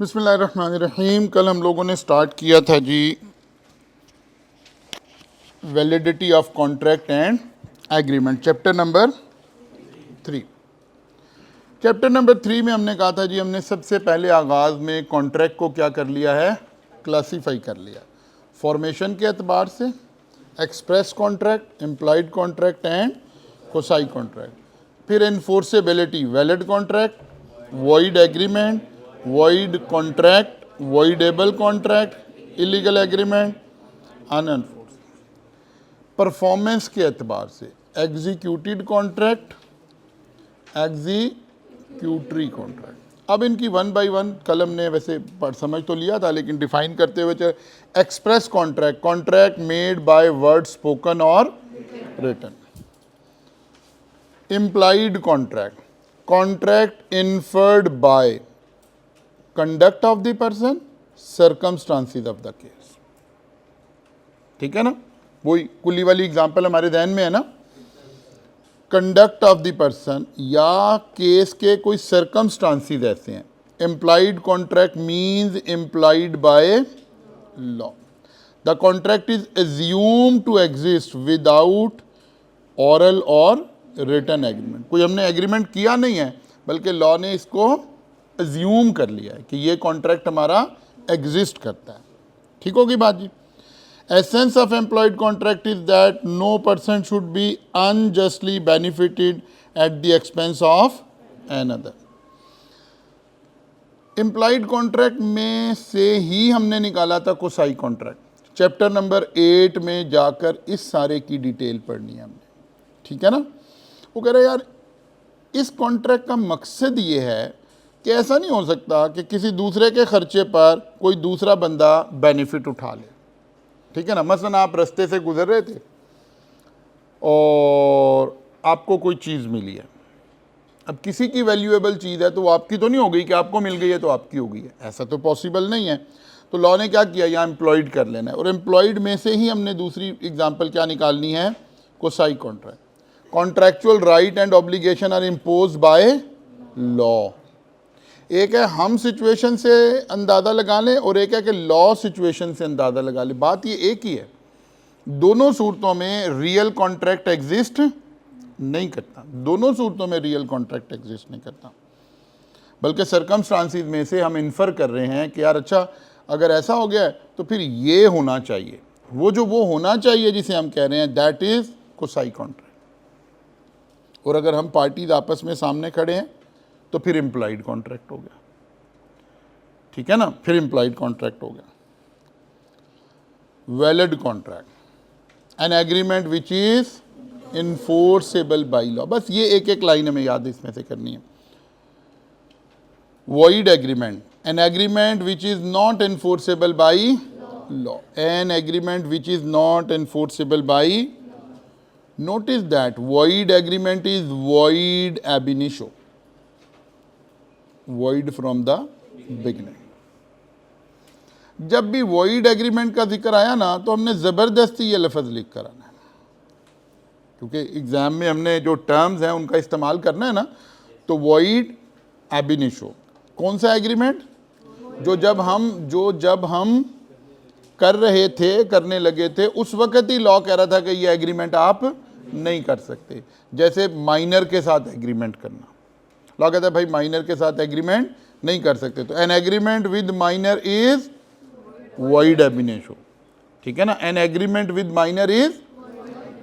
बिस्मिल्लाहिर्रहमानिर्रहीम। कल हम लोगों ने स्टार्ट किया था जी validity of contract and agreement, chapter number 3। Chapter number 3 में हमने कहा था जी, हमने सबसे पहले आगाज़ में कॉन्ट्रैक्ट को क्या कर लिया है, क्लासीफाई कर लिया फॉर्मेशन के एतबार से, express contract, implied contract and quasi contract. फिर enforceability, valid contract, void agreement, void contract, voidable contract, illegal agreement, unenforce. Performance के एतबार से एग्जीक्यूटेड कॉन्ट्रैक्ट, एग्जीक्यूटरी कॉन्ट्रैक्ट। अब इनकी वन बाय वन कल हमने वैसे समझ तो लिया था, लेकिन डिफाइन करते हुए चले। Express contract, contract made by word spoken or written. Implied contract, contract inferred by conduct of the person, circumstances of the case. ठीक है ना, वही कुली वाली एग्जांपल हमारे ध्यान में है ना। कंडक्ट ऑफ द पर्सन या केस के कोई सर्कमस्टांसिस ऐसे हैं। Implied contract means implied by law. The contract is assume to exist without oral और रिटन एग्रीमेंट। कोई हमने एग्रीमेंट किया नहीं है, बल्कि लॉ ने इसको एज्यूम कर लिया है कि ये कॉन्ट्रैक्ट हमारा एग्जिस्ट करता है। ठीक होगी बात जी। Essence of employed contract is that no person should be unjustly benefited at the expense of another. Employed contract में से ही हमने निकाला था कोसाई कॉन्ट्रैक्ट। चैप्टर नंबर 8 में जाकर इस सारे की डिटेल पढ़नी है हमने। ठीक है ना। वो कह रहे यार, इस कॉन्ट्रैक्ट का मकसद ये है कि ऐसा नहीं हो सकता कि किसी दूसरे के खर्चे पर कोई दूसरा बंदा बेनिफिट उठा ले। ठीक है ना। मसलन आप रास्ते से गुजर रहे थे और आपको कोई चीज़ मिली है। अब किसी की वैल्यूएबल चीज़ है तो वो आपकी तो नहीं हो गई कि आपको मिल गई है तो आपकी हो गई है, ऐसा तो पॉसिबल नहीं है। तो लॉ ने क्या किया, यहाँ एम्प्लॉयड कर लेना है। और एम्प्लॉयड में से ही हमने दूसरी एग्जाम्पल क्या निकालनी है, quasi contract. Contractual right and obligation are imposed by law. एक है हम सिचुएशन से अंदाज़ा लगा लें और एक है कि लॉ सिचुएशन से अंदाज़ा लगा लें। बात ये एक ही है, दोनों सूरतों में रियल कॉन्ट्रैक्ट एग्जिस्ट नहीं करता। दोनों सूरतों में रियल कॉन्ट्रैक्ट एग्जिस्ट नहीं करता, बल्कि सर्कमस्टांसिस में से हम इन्फर कर रहे हैं कि यार अच्छा, अगर ऐसा हो गया है तो फिर ये होना चाहिए। वो होना चाहिए जिसे हम कह रहे हैं, दैट इज़ कोसाई कॉन्ट्रैक्ट। और अगर हम पार्टीज आपस में सामने खड़े हैं तो फिर इम्प्लाइड कॉन्ट्रैक्ट हो गया। ठीक है ना, फिर इम्प्लाइड कॉन्ट्रैक्ट हो गया। Valid contract, N agreement which is enforceable by law. बस ये एक एक लाइन हमें याद इसमें से करनी है। Void agreement, an agreement which is not enforceable by law. N agreement which is not enforceable by, notice that void agreement is void ab initio, void from the beginning। जब भी void agreement का जिक्र आया ना तो हमने ज़बरदस्ती ये लफ्ज़ लिख कर आना है, क्योंकि एग्ज़ाम में हमने जो टर्म्स हैं उनका इस्तेमाल करना है ना। तो void ab initio कौन सा एग्रीमेंट, जो जब हम कर रहे थे, करने लगे थे, उस वक़्त ही लॉ कह रहा था कि ये एग्रीमेंट आप नहीं कर सकते। जैसे माइनर के साथ एग्रीमेंट करना, लॉ कहता है भाई माइनर के साथ एग्रीमेंट नहीं कर सकते। तो an agreement with minor is void ab initio। ठीक है ना, an agreement with minor is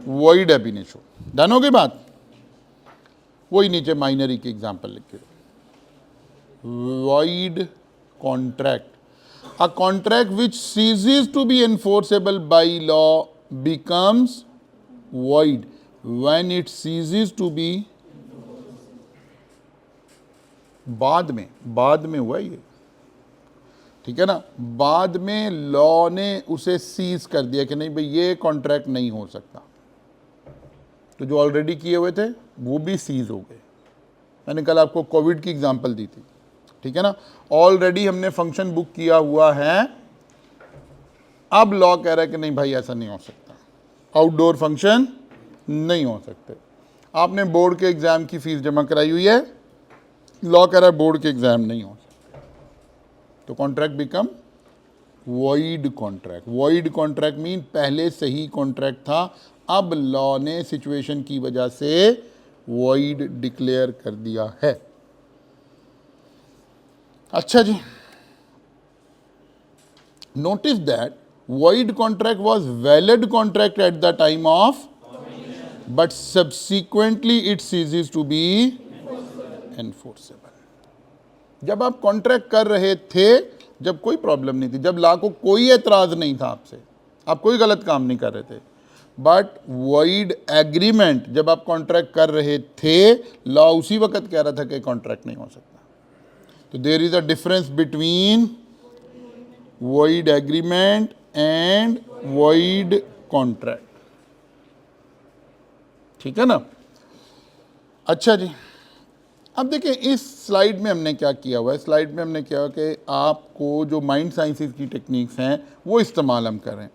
void ab initio। Done हो गई बात। वही नीचे माइनरी की एग्जांपल लिखे, void contract, a contract which ceases to be enforceable by law becomes void when it ceases to be, बाद में हुआ ये। ठीक है ना, बाद में लॉ ने उसे सीज कर दिया कि नहीं भाई ये कॉन्ट्रैक्ट नहीं हो सकता। तो जो ऑलरेडी किए हुए थे वो भी सीज हो गए। मैंने कल आपको कोविड की एग्जांपल दी थी। ठीक है ना, ऑलरेडी हमने फंक्शन बुक किया हुआ है, अब लॉ कह रहा है कि नहीं भाई ऐसा नहीं हो सकता, आउटडोर फंक्शन नहीं हो सकते। आपने बोर्ड के एग्ज़ाम की फ़ीस जमा कराई हुई है, लॉ कह रहा है बोर्ड के एग्ज़ाम नहीं हो सकते। तो contract become void contract. Void contract mean पहले सही कॉन्ट्रैक्ट था, अब लॉ ने सिचुएशन की वजह से वॉइड डिक्लेयर कर दिया है। अच्छा जी, notice that void contract was valid contract at the time of, but subsequently it ceases to be enforceable. जब आप कॉन्ट्रैक्ट कर रहे थे, जब कोई प्रॉब्लम नहीं थी, जब लॉ को कोई एतराज नहीं था आपसे, आप कोई गलत काम नहीं कर रहे थे, बट वॉइड एग्रीमेंट जब आप कॉन्ट्रैक्ट कर रहे थे, लॉ उसी वक्त कह रहा था कि कॉन्ट्रैक्ट नहीं हो सकता। तो there is a difference between void agreement and void contract. ठीक है ना। अच्छा जी, अब देखिए इस स्लाइड में हमने क्या किया हुआ है। स्लाइड में हमने क्या हुआ कि आपको जो माइंड साइंसेस की टेक्निक्स हैं वो इस्तेमाल हम कर रहे हैं।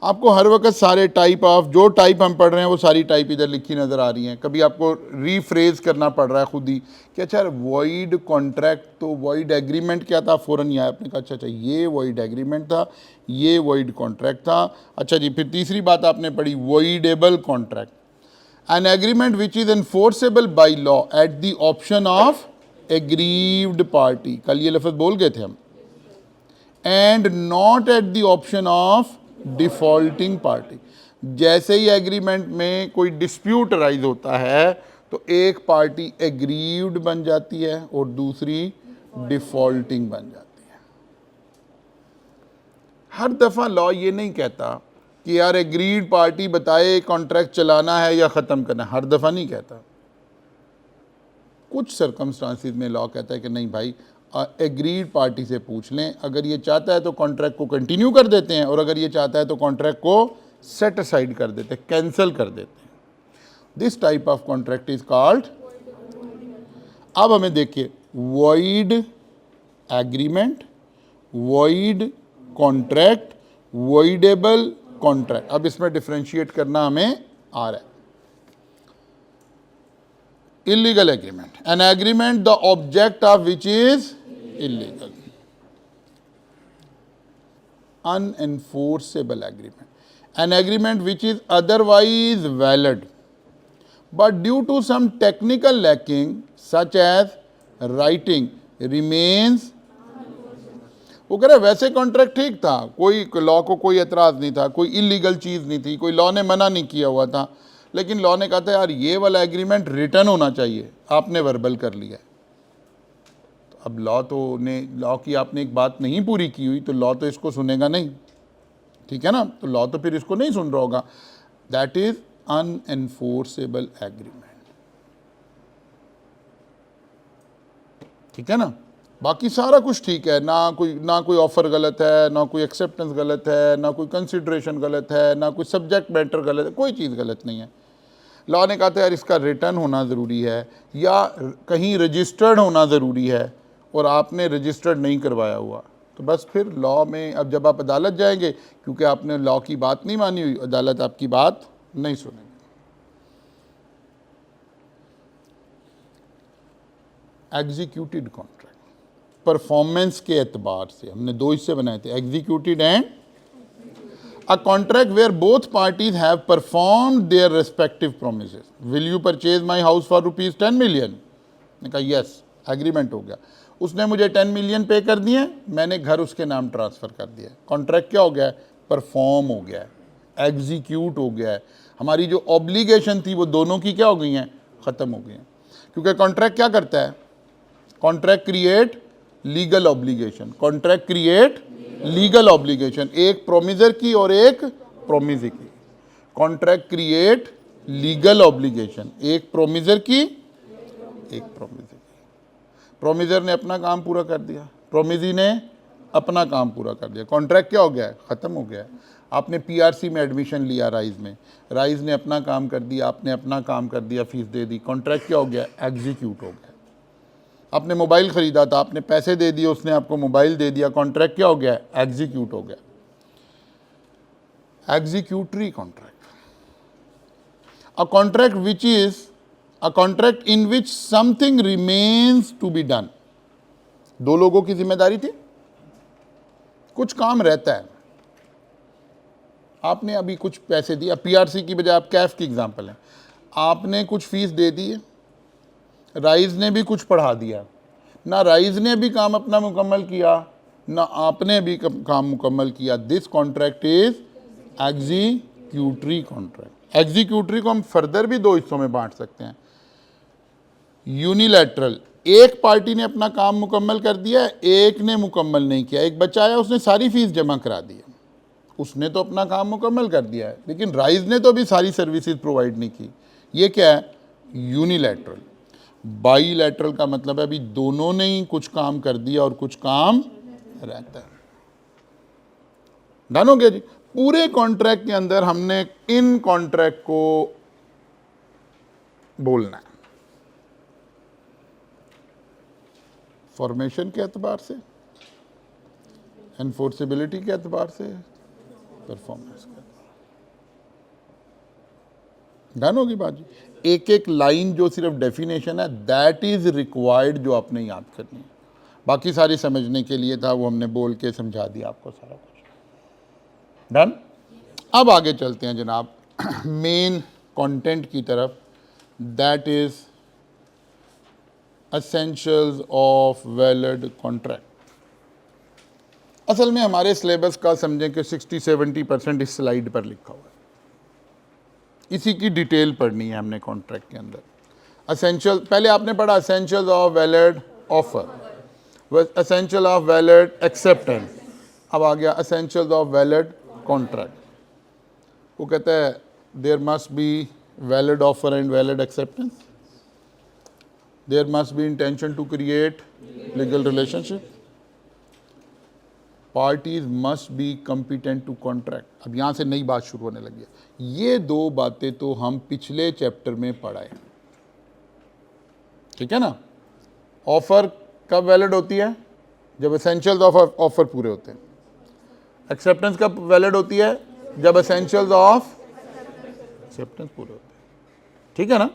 आपको हर वक्त सारे टाइप ऑफ, जो टाइप हम पढ़ रहे हैं वो सारी टाइप इधर लिखी नज़र आ रही हैं। कभी आपको रीफ्रेज करना पड़ रहा है खुद ही कि अच्छा वॉइड कॉन्ट्रैक्ट, तो वॉइड एग्रीमेंट क्या था, फ़ौरन यहाँ आपने कहा अच्छा ये वॉइड एग्रीमेंट था, ये वॉइड कॉन्ट्रैक्ट था। अच्छा जी, फिर तीसरी बात आपने पढ़ी voidable contract, an agreement which is enforceable by law at the option of aggrieved party, कल ये लफ्ज़ बोल गए थे हम, and not at the option of defaulting party। जैसे ही एग्रीमेंट में कोई डिस्प्यूट राइज होता है तो एक पार्टी एग्रीव्ड बन जाती है और दूसरी डिफॉल्टिंग बन जाती है। हर दफ़ा लॉ ये नहीं कहता कि यार एग्रीड पार्टी बताए कॉन्ट्रैक्ट चलाना है या ख़त्म करना है, हर दफ़ा नहीं कहता। कुछ सर्कमस्टांसिस में लॉ कहता है कि नहीं भाई, एग्रीड पार्टी से पूछ लें, अगर ये चाहता है तो कॉन्ट्रैक्ट को कंटिन्यू कर देते हैं, और अगर ये चाहता है तो कॉन्ट्रैक्ट को सेट असाइड कर देते हैं, कैंसिल कर देते हैं। This type of contract is called. अब हमें देखिए, void agreement, void contract, voidable contract. अब इसमें डिफरेंशिएट करना हमें आ रहा है। Illegal agreement, an agreement the object of which is illegal. Unenforceable agreement, an agreement which is otherwise valid but due to some technical lacking such as writing remains. वो कह रहे वैसे कॉन्ट्रैक्ट ठीक था, कोई लॉ को कोई एतराज़ नहीं था, कोई इलीगल चीज़ नहीं थी, कोई लॉ ने मना नहीं किया हुआ था, लेकिन लॉ ने कहा था यार ये वाला एग्रीमेंट रिटर्न होना चाहिए, आपने वर्बल कर लिया। तो अब लॉ की आपने एक बात नहीं पूरी की हुई, तो लॉ तो इसको सुनेगा नहीं, ठीक है ना। तो लॉ तो फिर इसको नहीं सुन रहा होगा। दैट इज अनएनफोर्सेबल एग्रीमेंट, ठीक है ना। बाकी सारा कुछ ठीक है, ना कोई ऑफर गलत है, ना कोई एक्सेप्टेंस गलत है, ना कोई कंसिडरेशन गलत है, ना कोई सब्जेक्ट मैटर गलत है, कोई चीज़ गलत नहीं है। लॉ ने कहा था यार इसका रिटर्न होना ज़रूरी है या कहीं रजिस्टर्ड होना ज़रूरी है, और आपने रजिस्टर्ड नहीं करवाया हुआ, तो बस फिर लॉ में अब जब आप अदालत जाएंगे, क्योंकि आपने लॉ की बात नहीं मानी हुई, अदालत आपकी बात नहीं सुनेगी। एग्जीक्यूटेड कॉन्ट्रैक्ट, परफॉर्मेंस के एतबार से हमने दो हिस्से बनाए थे, executed and a contract where both parties have performed their respective promises. Will you purchase my house for ₹10 million? ने कहा यस, एग्रीमेंट हो गया। उसने मुझे 10 मिलियन पे कर दिए, मैंने घर उसके नाम ट्रांसफ़र कर दिया। कॉन्ट्रैक्ट क्या हो गया है? परफॉर्म हो गया है, एग्जीक्यूट हो गया है। हमारी जो ऑब्लिगेशन थी वो दोनों की क्या हो गई हैं? ख़त्म हो गई हैं। क्योंकि कॉन्ट्रैक्ट क्या करता है? Contract create legal obligation, contract create legal obligation, एक प्रोमिजर की और एक प्रोमिजी की। कॉन्ट्रैक्ट क्रिएट लीगल ऑब्लिगेशन, एक प्रोमिजर की, एक प्रोमिजर की। प्रोमिजर ने अपना काम पूरा कर दिया, प्रोमिजी ने अपना काम पूरा कर दिया, कॉन्ट्रैक्ट क्या हो गया है? ख़त्म हो गया है। आपने पीआरसी में एडमिशन लिया राइज में, राइज ने अपना काम कर दिया, आपने अपना काम कर दिया, फीस दे दी, कॉन्ट्रैक्ट क्या हो गया? एग्जीक्यूट हो गया। आपने मोबाइल ख़रीदा था, आपने पैसे दे दिए, उसने आपको मोबाइल दे दिया, कॉन्ट्रैक्ट क्या हो गया? एग्जीक्यूट हो गया। Executory contract, a contract which is a contract in which something remains to be done. दो लोगों की जिम्मेदारी थी, कुछ काम रहता है, आपने अभी कुछ पैसे दिए, पीआरसी की बजाय आप कैफ की एग्जांपल है, आपने कुछ फीस दे दी है, राइज ने भी कुछ पढ़ा दिया, ना राइज ने भी काम अपना मुकम्मल किया ना आपने भी काम मुकम्मल किया। This contract is executory contract. Executory को हम फर्दर भी दो हिस्सों में बांट सकते हैं। यूनिलैटरल, एक पार्टी ने अपना काम मुकम्मल कर दिया, एक ने मुकम्मल नहीं किया, एक बच्चा आया उसने सारी फीस जमा करा दी, उसने तो अपना काम मुकम्मल कर दिया है, लेकिन राइज ने तो अभी सारी सर्विसेज प्रोवाइड नहीं की। ये क्या है? यूनिलैटरल। बाईलैटरल का मतलब है अभी दोनों ने ही कुछ काम कर दिया और कुछ काम रहता है। डन हो गया जी। पूरे कॉन्ट्रैक्ट के अंदर हमने इन कॉन्ट्रैक्ट को बोलना है, फॉर्मेशन के एतबार से, एनफोर्सेबिलिटी के एतबार से, परफॉर्मेंस के। डन होगी बात जी। एक एक लाइन जो सिर्फ डेफिनेशन है दैट इज रिक्वायर्ड जो आपने याद करनी है, बाकी सारी समझने के लिए था वो हमने बोल के समझा दिया आपको सारा कुछ। डन। अब आगे चलते हैं जनाब मेन कंटेंट की तरफ, that is essentials of valid contract. असल में हमारे सिलेबस का समझें कि 60-70% इस स्लाइड पर लिखा हुआ है, इसी की डिटेल पढ़नी है हमने कॉन्ट्रैक्ट के अंदर। एसेंशियल पहले आपने पढ़ा essentials of valid offer, essential of valid acceptance, अब आ गया एसेंशियल्स ऑफ वैलिड कॉन्ट्रैक्ट। वो कहता है there must be valid offer and valid acceptance, there must be intention to create legal relationship, parties must be competent to contract. अब यहाँ से नई बात शुरू होने लगी है। ये दो बातें तो हम पिछले चैप्टर में पढ़ाए, ठीक है ना। ऑफर कब वैलिड होती है? जब एसेंशियल्स ऑफ ऑफर पूरे होते हैं। एक्सेप्टेंस कब वैलिड होती है? जब एसेंशियल्स ऑफ एक्सेप्टेंस पूरे होते हैं, ठीक है ना।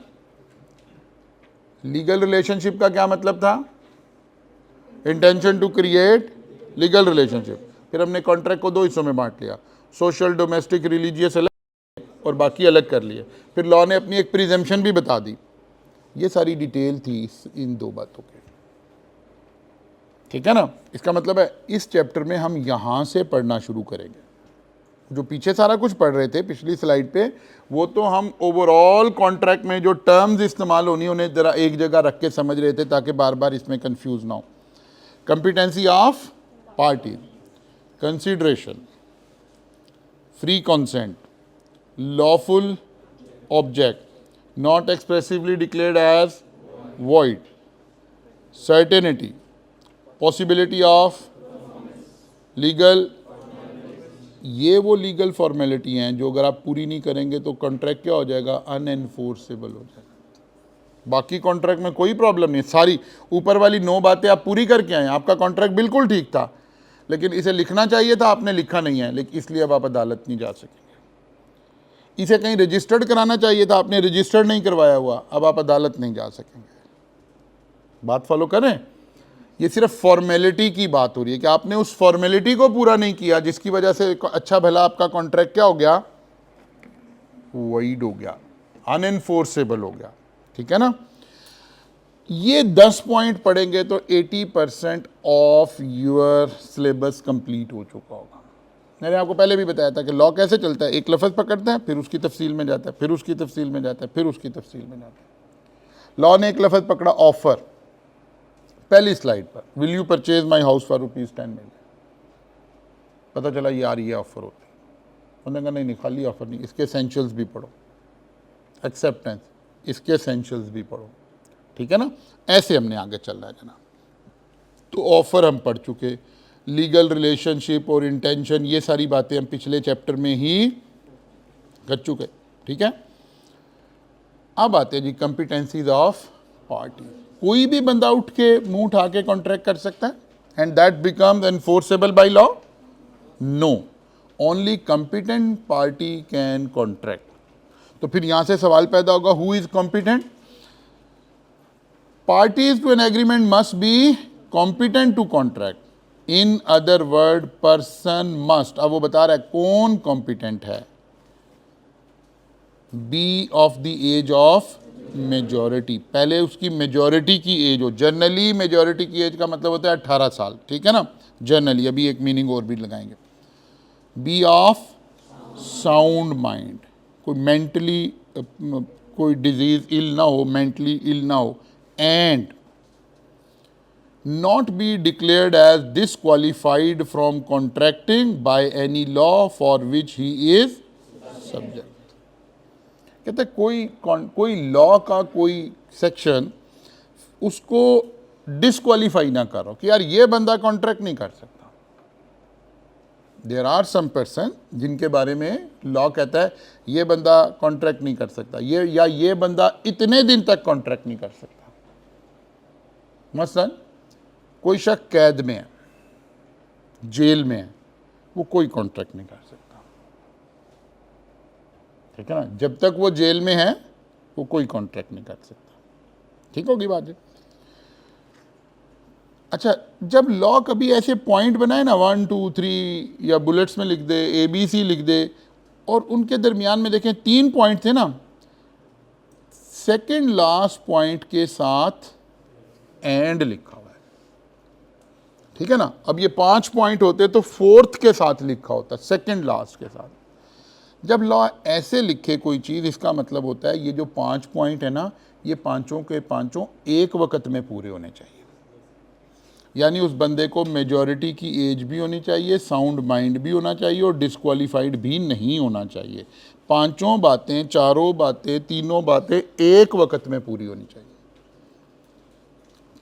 लीगल रिलेशनशिप का क्या मतलब था? Intention to create legal relationship. फिर हमने कॉन्ट्रैक्ट को दो हिस्सों में बांट लिया, सोशल, डोमेस्टिक, रिलीजियस अलग और बाकी अलग कर लिए। फिर लॉ ने अपनी एक प्रिजम्पशन भी बता दी। ये सारी डिटेल थी इन दो बातों के, ठीक है ना। इसका मतलब है इस चैप्टर में हम यहाँ से पढ़ना शुरू करेंगे। जो पीछे सारा कुछ पढ़ रहे थे पिछली स्लाइड पे, वो तो हम ओवरऑल कॉन्ट्रैक्ट में जो टर्म्स इस्तेमाल होनी उन्हें जरा एक जगह रख के समझ रहे थे ताकि बार बार इसमें कंफ्यूज ना हो। Competency of party, consideration, free consent, lawful object, not expressively declared as void, certainty, possibility of legal. ये वो लीगल फॉर्मेलिटी हैं जो अगर आप पूरी नहीं करेंगे तो कॉन्ट्रैक्ट क्या हो जाएगा? अनएनफोर्सेबल हो जाएगा। बाकी कॉन्ट्रैक्ट में कोई प्रॉब्लम नहीं, सारी ऊपर वाली 9 बातें आप पूरी करके आए, आपका कॉन्ट्रैक्ट बिल्कुल ठीक था, लेकिन इसे लिखना चाहिए था, आपने लिखा नहीं है, लेकिन इसलिए अब आप अदालत नहीं जा सकेंगे। इसे कहीं रजिस्टर्ड कराना चाहिए था, आपने रजिस्टर्ड नहीं करवाया हुआ, अब आप अदालत नहीं जा सकेंगे। बात फॉलो करें। ये सिर्फ फॉर्मेलिटी की बात हो रही है कि आपने उस फॉर्मेलिटी को पूरा नहीं किया जिसकी वजह से अच्छा भला आपका कॉन्ट्रैक्ट क्या हो गया? वॉइड हो गया, अनएनफोर्सेबल हो गया, ठीक है ना। ये 10 पॉइंट पढ़ेंगे तो 80% ऑफ योर सिलेबस कंप्लीट हो चुका होगा। मैंने आपको पहले भी बताया था कि लॉ कैसे चलता है, एक लफ्ज़ पकड़ता है, फिर उसकी तफसील में जाता है, फिर उसकी तफसील में जाता है, फिर उसकी तफसील में जाता है। लॉ ने एक लफ्ज़ पकड़ा ऑफर, पहली स्लाइड पर, will you purchase my house for ₹10 million। पता चला यार ये ऑफर होती है, उन्होंने कहा नहीं खाली ऑफर नहीं, इसके एसेंशियल्स भी पढ़ो। एक्सेप्टेंस, इसके एसेंशियल्स भी पढ़ो, ठीक है ना। ऐसे हमने आगे चल रहा है जनाब। तो ऑफर हम पढ़ चुके, लीगल रिलेशनशिप और इंटेंशन, ये सारी बातें हम पिछले चैप्टर में ही कर चुके, ठीक है। अब आते हैं जी कंपिटेंसीज ऑफ पार्टी। कोई भी बंदा उठ के मुंह उठा के कॉन्ट्रैक्ट कर सकता है and that becomes enforceable by law? No, only competent party can contract. तो फिर यहां से सवाल पैदा होगा, who is competent? Parties to an agreement must be competent to contract. In other word person must, अब वो बता रहा है कौन कॉम्पिटेंट है, be of the age of majority, पहले उसकी मेजॉरिटी की एज हो। जनरली मेजॉरिटी की एज का मतलब होता है 18 साल, ठीक है ना, जनरली। अभी एक मीनिंग और भी लगाएंगे। बी ऑफ साउंड माइंड, कोई मेंटली कोई डिजीज इल ना हो, मेंटली इल ना हो, and not be declared as disqualified from contracting by any law for which he is subject। कहते कोई लॉ का कोई सेक्शन उसको डिस्क्वालीफाई ना करो कि यार ये बंदा कॉन्ट्रैक्ट नहीं कर सकता। देयर आर सम पर्सन जिनके बारे में लॉ कहता है ये बंदा कॉन्ट्रैक्ट नहीं कर सकता, ये बंदा इतने दिन तक कॉन्ट्रैक्ट नहीं कर सकता। मसलन कोई शख्स कैद में है, जेल में है, वो कोई कॉन्ट्रैक्ट नहीं कर सकता, ठीक है ना, जब तक वो जेल में है वो कोई कॉन्ट्रैक्ट नहीं कर सकता। ठीक होगी बात है। अच्छा, जब लॉ कभी ऐसे पॉइंट बनाए ना 1 2 3 या बुलेट्स में लिख दे, ABC लिख दे, और उनके दरमियान में देखें 3 पॉइंट थे ना, सेकंड लास्ट पॉइंट के साथ एंड लिखा हुआ है, ठीक है ना। अब ये 5 पॉइंट होते तो 4th के साथ लिखा होता, सेकंड लास्ट के साथ। जब लॉ ऐसे लिखे कोई चीज़, इसका मतलब होता है ये जो 5 पॉइंट है ना, ये पांचों के पांचों एक वक्त में पूरे होने चाहिए। यानी उस बंदे को मेजॉरिटी की एज भी होनी चाहिए, साउंड माइंड भी होना चाहिए, और डिस्क्वालीफाइड भी नहीं होना चाहिए। पांचों बातें, चारों बातें, तीनों बातें एक वक्त में पूरी होनी चाहिए।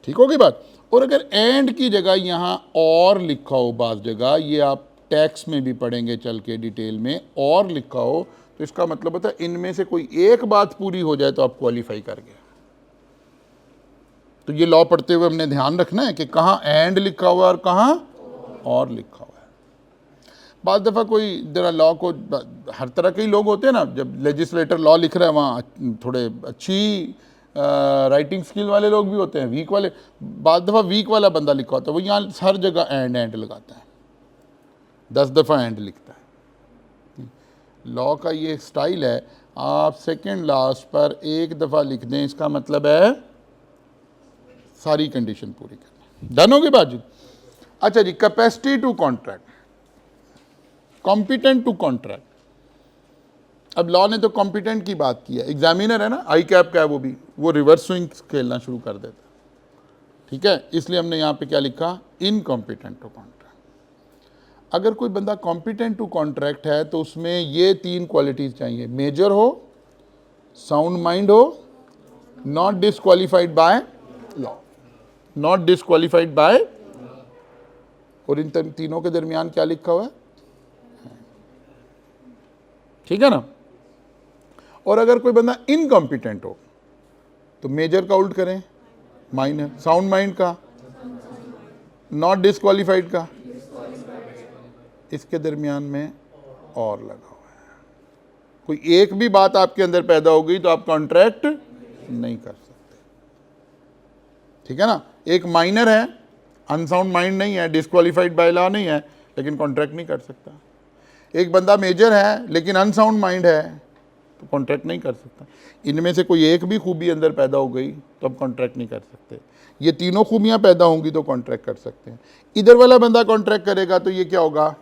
ठीक होगी बात। और अगर एंड की जगह यहाँ और लिखा हो, बाज़ जगह ये आप टैक्स में भी पढ़ेंगे चल के डिटेल में, और लिखा हो, तो इसका मतलब होता है इनमें से कोई एक बात पूरी हो जाए तो आप क्वालिफाई कर गए। तो ये लॉ पढ़ते हुए हमने ध्यान रखना है कि कहाँ एंड लिखा हुआ है और कहाँ और लिखा हुआ है। बाद दफ़ा कोई जरा लॉ को, हर तरह के ही लोग होते हैं ना, जब लेजिस्लेटर लॉ लिख रहा है वहाँ थोड़े अच्छी राइटिंग स्किल वाले लोग भी होते हैं, वीक वाले, बाद दफ़ा वीक वाला बंदा लिखा होता है, वो यहाँ हर जगह एंड लगाता है, 10 दफ़ा एंड लिखता है। लॉ का ये स्टाइल है, आप सेकंड लास्ट पर एक दफ़ा लिख दें, इसका मतलब है सारी कंडीशन पूरी करनी। डन होगी बात जी। अच्छा जी, capacity to contract, competent to contract. अब लॉ ने तो कॉम्पिटेंट की बात की है, एग्जामिनर है ना, आई कैप का है, वो रिवर्स स्विंग खेलना शुरू कर देता है, ठीक है। इसलिए हमने यहाँ पे क्या लिखा, इनकॉम्पिटेंट टू कॉन्ट्रैक्ट। अगर कोई बंदा कॉम्पिटेंट टू कॉन्ट्रैक्ट है तो उसमें ये 3 क्वालिटीज़ चाहिए, मेजर हो, साउंड माइंड हो, not disqualified by law, not disqualified by, और इन तीनों के दरमियान क्या लिखा हुआ है, ठीक है ना। और अगर कोई बंदा इनकॉम्पिटेंट हो तो मेजर का उल्ट करें माइनर, साउंड माइंड का, नॉट डिस्क्वालीफाइड का, इसके दरमियान में और लगा हुआ है। कोई एक भी बात आपके अंदर पैदा हो गई तो आप कॉन्ट्रैक्ट नहीं कर सकते, ठीक है ना। एक माइनर है, अनसाउंड माइंड नहीं है, डिस्क्वालीफाइड बाय लॉ नहीं है, लेकिन कॉन्ट्रैक्ट नहीं कर सकता। एक बंदा मेजर है लेकिन अनसाउंड माइंड है तो कॉन्ट्रैक्ट नहीं कर सकता। इनमें से कोई एक भी खूबी अंदर पैदा हो गई तो आप कॉन्ट्रैक्ट नहीं कर सकते। ये तीनों खूबियां पैदा होंगी तो कॉन्ट्रैक्ट कर सकते हैं। इधर वाला बंदा कॉन्ट्रैक्ट करेगा तो ये क्या होगा,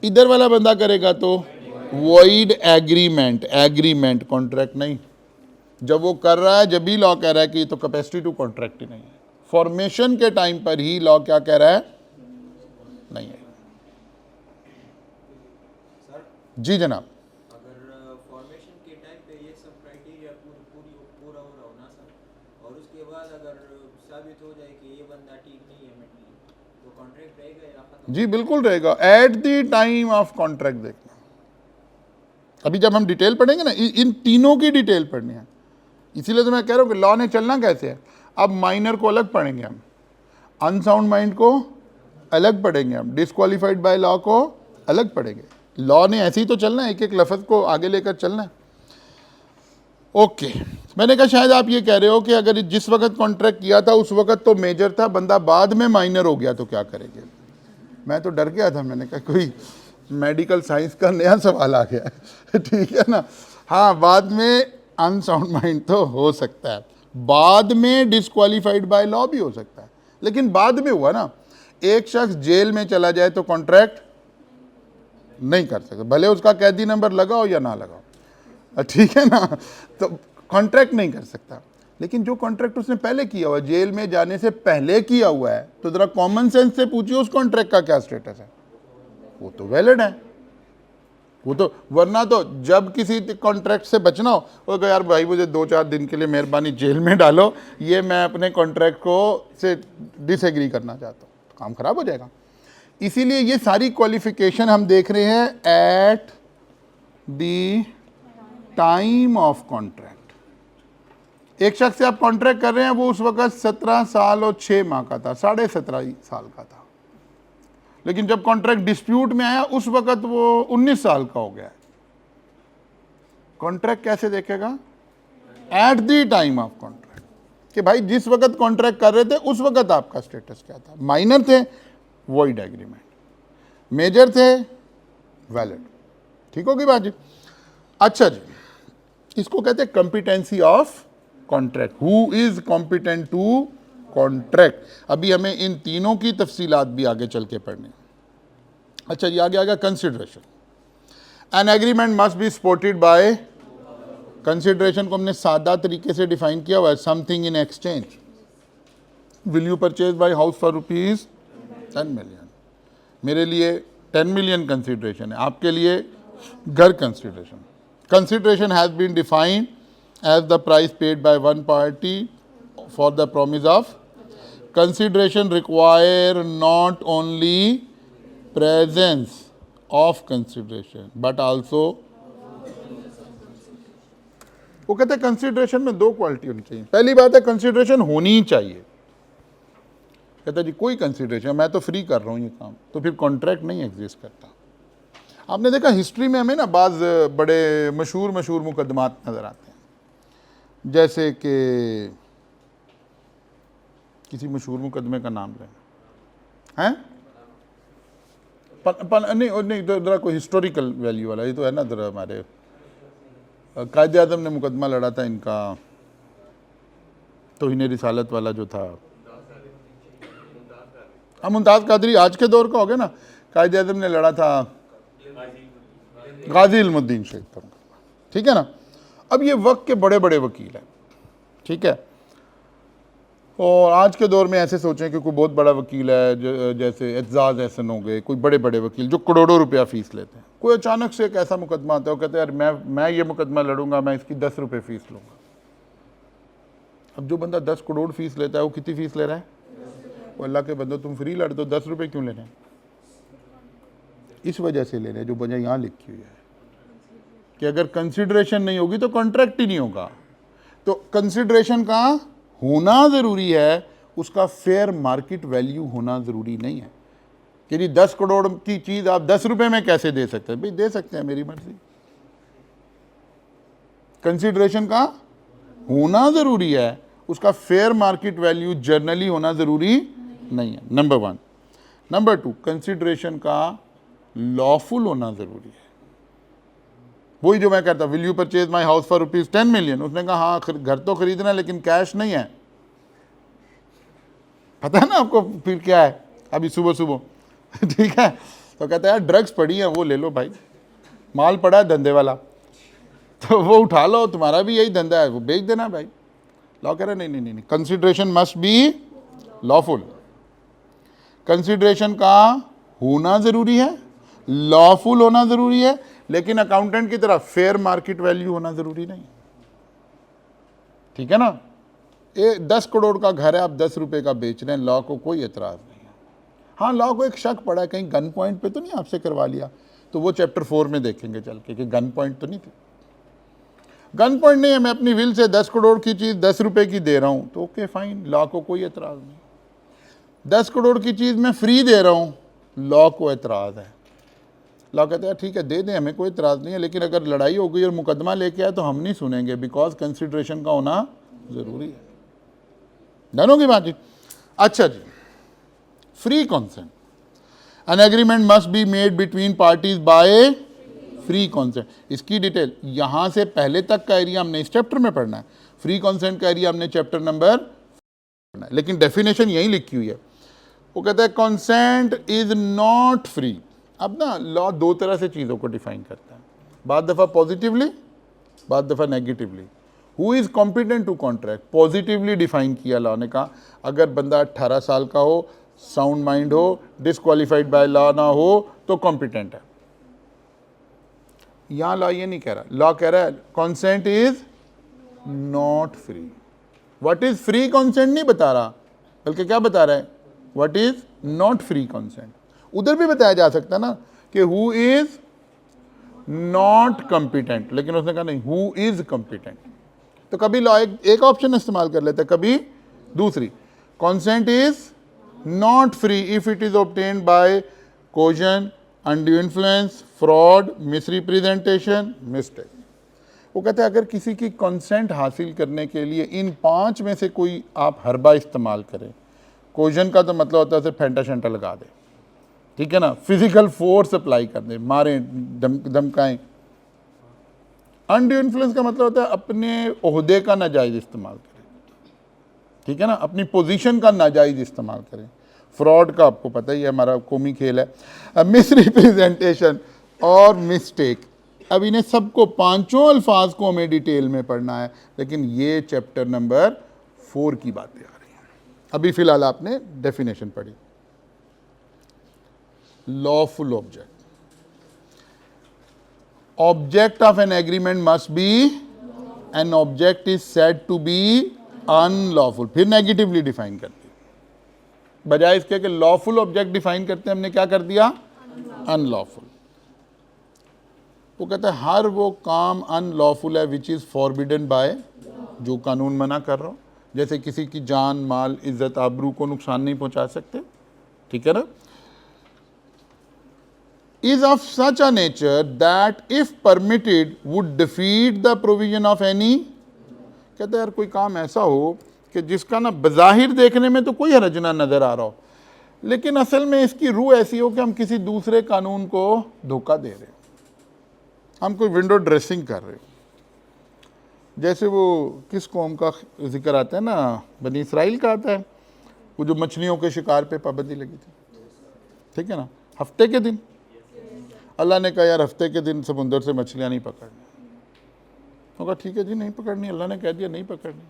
इधर वाला बंदा करेगा तो वॉइड एग्रीमेंट, एग्रीमेंट कॉन्ट्रैक्ट नहीं। जब वो कर रहा है, जब भी लॉ कह रहा है कि तो कैपेसिटी टू कॉन्ट्रैक्ट ही नहीं है। फॉर्मेशन के टाइम पर ही लॉ क्या कह रहा है, नहीं है। जी जनाब, अगर फॉर्मेशन के टाइम पे ये सब क्राइटेरिया पूरा हो रहा हो ना सर, और उसके बाद अगर साबित हो जाए कि ये बंदा ठीक नहीं है मेंटली, तो कॉन्ट्रैक्ट रहेगा या खत्म? जी बिल्कुल रहेगा। Eight the time of contract देखना, अभी जब हम डिटेल पढ़ेंगे ना, इन तीनों की डिटेल पढ़नी है। इसीलिए तो मैं कह रहा हूँ कि लॉ ने चलना कैसे है। अब माइनर को अलग पढ़ेंगे हम, अनसाउंड माइंड को अलग पढ़ेंगे हम, डिस्क्वालीफाइड बाय लॉ को अलग पढ़ेंगे। लॉ ने ऐसे ही तो चलना है, एक एक लफ्ज़ को आगे लेकर चलना है। ओके मैंने कहा शायद आप ये कह रहे हो कि अगर जिस वक्त कॉन्ट्रैक्ट किया था उस वक्त तो मेजर था, बंदा बाद में माइनर हो गया तो क्या करेंगे। मैं तो डर गया था, मैंने कहा कोई मेडिकल साइंस का नया सवाल आ गया है ठीक है ना। हाँ, बाद में अनसाउंड माइंड तो हो सकता है, बाद में डिस्क्वालीफाइड बाय लॉ भी हो सकता है, लेकिन बाद में हुआ ना। एक शख्स जेल में चला जाए तो कॉन्ट्रैक्ट नहीं कर सकता, भले उसका कैदी नंबर लगाओ या ना लगाओ, ठीक है ना, तो कॉन्ट्रैक्ट नहीं कर सकता। लेकिन जो कॉन्ट्रैक्ट उसने पहले किया हुआ है, जेल में जाने से पहले किया हुआ है, तो जरा कॉमन सेंस से पूछिए उस कॉन्ट्रैक्ट का क्या स्टेटस है, वो तो वैलिड है वो तो। वरना तो जब किसी कॉन्ट्रैक्ट से बचना हो, वो कहो यार भाई मुझे 2-4 दिन के लिए मेहरबानी जेल में डालो, ये मैं अपने कॉन्ट्रैक्ट को से डिसएग्री करना चाहता हूँ, तो काम खराब हो जाएगा। इसीलिए ये सारी क्वालिफिकेशन हम देख रहे हैं eight the time of contract. एक शख्स से आप कॉन्ट्रैक्ट कर रहे हैं, वो उस वक्त 17 साल और 6 माह का था, 17.5 साल का था, लेकिन जब कॉन्ट्रैक्ट डिस्प्यूट में आया उस वक्त वो 19 साल का हो गया। कॉन्ट्रैक्ट कैसे देखेगा? Eight the time of contract, कि भाई जिस वक्त कॉन्ट्रैक्ट कर रहे थे उस वक्त आपका स्टेटस क्या था। माइनर थे, वॉइड एग्रीमेंट, मेजर थे, वैलिड। ठीक होगी बात जी। अच्छा जी, इसको कहते हैं competency of contract. Who is competent to contract. अभी हमें इन तीनों की तफसीलात भी आगे चल के पढ़नी। अच्छा जी, आगे आ गया consideration. An agreement must be supported by, consideration को हमने सादा तरीके से डिफाइन किया हुआ है, something in exchange. Will you purchase by house for rupees 10 million, मेरे लिए 10 मिलियन कंसिडरेशन है, आपके लिए घर consideration. Consideration has been defined as the price paid by one party for the promise of consideration require not only presence of consideration but also, वो कहते हैं consideration में 2 क्वालिटी होनी चाहिए। पहली बात है कंसिडरेशन होनी ही चाहिए। कहता है जी कोई कंसिडरेशन, मैं तो फ्री कर रहा हूँ ये काम, तो फिर कॉन्ट्रैक्ट नहीं एग्जिस्ट करता। आपने देखा हिस्ट्री में हमें ना बाज़ बड़े मशहूर मुकदमात नज़र आते हैं, जैसे कि किसी मशहूर मुकदमे का नाम लें हैं, नहीं जरा कोई हिस्टोरिकल वैल्यू वाला, ये तो है ना, जरा हमारे कायदे आज़म ने मुकदमा लड़ा था इनका, तौहीन रिसालत वाला जो था, हाँ मुमताज़ कादरी, आज के दौर का हो गया ना। कायदे आज़म ने लड़ा था गाजी इल्मुद्दीन शेख पर, ठीक है ना। अब ये वक्त के बड़े बड़े वकील हैं, ठीक है, और आज के दौर में ऐसे सोचें कि कोई बहुत बड़ा वकील है, जैसे एतजाज़ एहसन हो गए, कोई बड़े बड़े वकील जो करोड़ों रुपया फ़ीस लेते हैं। कोई अचानक से एक ऐसा मुकदमा आता है, वो कहते हैं यार मैं ये मुकदमा लड़ूंगा, मैं इसकी 10 रुपये फ़ीस लूँगा। अब जो बंदा 10 करोड़ फ़ीस लेता है वो कितनी फ़ीस ले रहा है? वो अल्लाह के बंदो तुम फ्री लड़ दो, 10 रुपये क्यों ले रहे हैं? इस वजह से ले रहे हैं जो वजह यहाँ लिखी हुई है कि अगर कंसिडरेशन नहीं होगी तो कॉन्ट्रैक्ट ही नहीं होगा। तो कंसिडरेशन का होना ज़रूरी है, उसका फेयर मार्केट वैल्यू होना ज़रूरी नहीं है कि जी 10 करोड़ की चीज़ आप 10 रुपये में कैसे दे सकते हैं। भाई दे सकते हैं, मेरी मर्जी। कंसिडरेशन का होना ज़रूरी है, उसका फेयर मार्केट वैल्यू जर्नली होना ज़रूरी नहीं है, नंबर 1। नंबर 2, कंसिडरेशन का लॉफुल होना ज़रूरी है। वही जो मैं कहता, will you purchase my house for rupees 10 million, उसने कहा हाँ घर तो खरीदना है लेकिन कैश नहीं है। पता है ना आपको फिर क्या है, अभी सुबह ठीक है, तो कहता है यार ड्रग्स पड़ी है वो ले लो भाई, माल पड़ा है धंधे वाला, तो वो उठा लो, तुम्हारा भी यही धंधा है, वो बेच देना भाई। लॉ कह रहा है नहीं, consideration must be lawful. Consideration का होना ज़रूरी है, लॉफुल होना ज़रूरी है, लेकिन अकाउंटेंट की तरह फेयर मार्केट वैल्यू होना ज़रूरी नहीं। ठीक है ना। 10 करोड़ का घर है, आप 10 रुपये का बेच रहे हैं, लॉ को कोई एतराज़ नहीं है। हाँ, लॉ को एक शक पड़ा है कहीं गन पॉइंट पे तो नहीं आपसे करवा लिया, तो वो चैप्टर 4 में देखेंगे चल के कि गन पॉइंट तो नहीं थी। गन पॉइंट नहीं है, मैं अपनी विल से 10 करोड़ की चीज़ 10 रुपये की दे रहा हूँ, तो ओके फाइन, लॉ को कोई एतराज़ नहीं। 10 करोड़ की चीज़ मैं फ्री दे रहा हूँ, लॉ को एतराज़ है। लॉ कहता है ठीक है दे दें, हमें कोई इतराज़ नहीं है, लेकिन अगर लड़ाई हो गई और मुकदमा लेके आए तो हम नहीं सुनेंगे, बिकॉज कंसिडरेशन का होना ज़रूरी है। डन होगी बात जी। अच्छा जी, free consent, an agreement must be made between parties by free consent. इसकी डिटेल यहाँ से पहले तक का एरिया हमने इस चैप्टर में पढ़ना है, फ्री कॉन्सेंट का एरिया हमने चैप्टर नंबर पढ़ना है, लेकिन डेफिनेशन यही लिखी हुई है। वो कहता है कॉन्सेंट इज नॉट फ्री। अब ना लॉ दो तरह से चीज़ों को डिफाइन करता है, बाद दफ़ा पॉजिटिवली, बाद दफ़ा negatively. Who is competent to contract, positively define किया लॉ ने, कहा अगर बंदा 18 साल का हो, साउंड माइंड हो, डिसक्वालीफाइड बाय लॉ ना हो तो कॉम्पिटेंट है। यहाँ लॉ ये नहीं कह रहा, लॉ कह रहा है consent is not free. What is free consent नहीं बता रहा, बल्कि क्या बता रहा है, what is not free consent. उधर भी बताया जा सकता है ना कि हु इज नॉट कॉम्पिटेंट, लेकिन उसने कहा नहीं, हु इज कॉम्पिटेंट। तो कभी लॉ एक ऑप्शन इस्तेमाल कर लेता है, कभी दूसरी। Consent is not free if it is obtained by coercion, undue influence, fraud, misrepresentation, mistake. वो कहते हैं अगर किसी की कंसेंट हासिल करने के लिए इन 5 में से कोई आप हरबा इस्तेमाल करें, कोजन का तो मतलब होता है सिर्फ फेंटा शेंटा लगा दे, ठीक है ना, फिजिकल फोर्स अप्लाई कर दे, मारें, धमकाएं। अनड्यू इन्फ्लुएंस का मतलब होता है अपने ओहदे का नाजायज़ इस्तेमाल करें, ठीक है ना, अपनी पोजीशन का नाजायज़ इस्तेमाल करें। फ्रॉड का आपको पता ही है, हमारा कौमी खेल है। मिसरिप्रेजेंटेशन और मिस्टेक। अब इन्हें सबको 5 अल्फाज को हमें डिटेल में पढ़ना है, लेकिन ये चैप्टर नंबर 4 की बातें आ रही हैं। अभी फिलहाल आपने डेफिनेशन पढ़ी। Lawful object, object of an agreement must be, an object is said to be unlawful. फिर नेगेटिवली डिफाइन करती है, बजाय इसके कि लॉफुल ऑब्जेक्ट डिफाइन करते हैं, हमने क्या कर दिया, अनलॉफुल। वो कहता है हर वो काम अनलॉफुल है विच इज़ फॉरबिडन बाय, जो कानून मना कर रहा हो, जैसे किसी की जान, माल, इज्जत, आबरू को नुकसान नहीं पहुंचा सकते, ठीक है ना। Is of such a nature that if permitted would defeat the provision of any. कहते हैं यार कोई काम ऐसा हो कि जिसका ना बज़ाहिर देखने में तो कोई हरज ना नज़र आ रहा हो, लेकिन असल में इसकी रूह ऐसी हो कि हम किसी दूसरे कानून को धोखा दे रहे हो, हम कोई विंडो ड्रेसिंग कर रहे हो। जैसे वो किस कौम का जिक्र आता है ना, बनी इसराइल का आता है, वो जो मछलियों के शिकार पे पाबंदी लगी थी, ठीक है ना, हफ्ते के दिन अल्लाह ने कहा यार हफ्ते के दिन समुंदर से मछलियाँ नहीं पकड़नी। वो कहा ठीक है जी नहीं पकड़नी, अल्लाह ने कह दिया नहीं पकड़नी।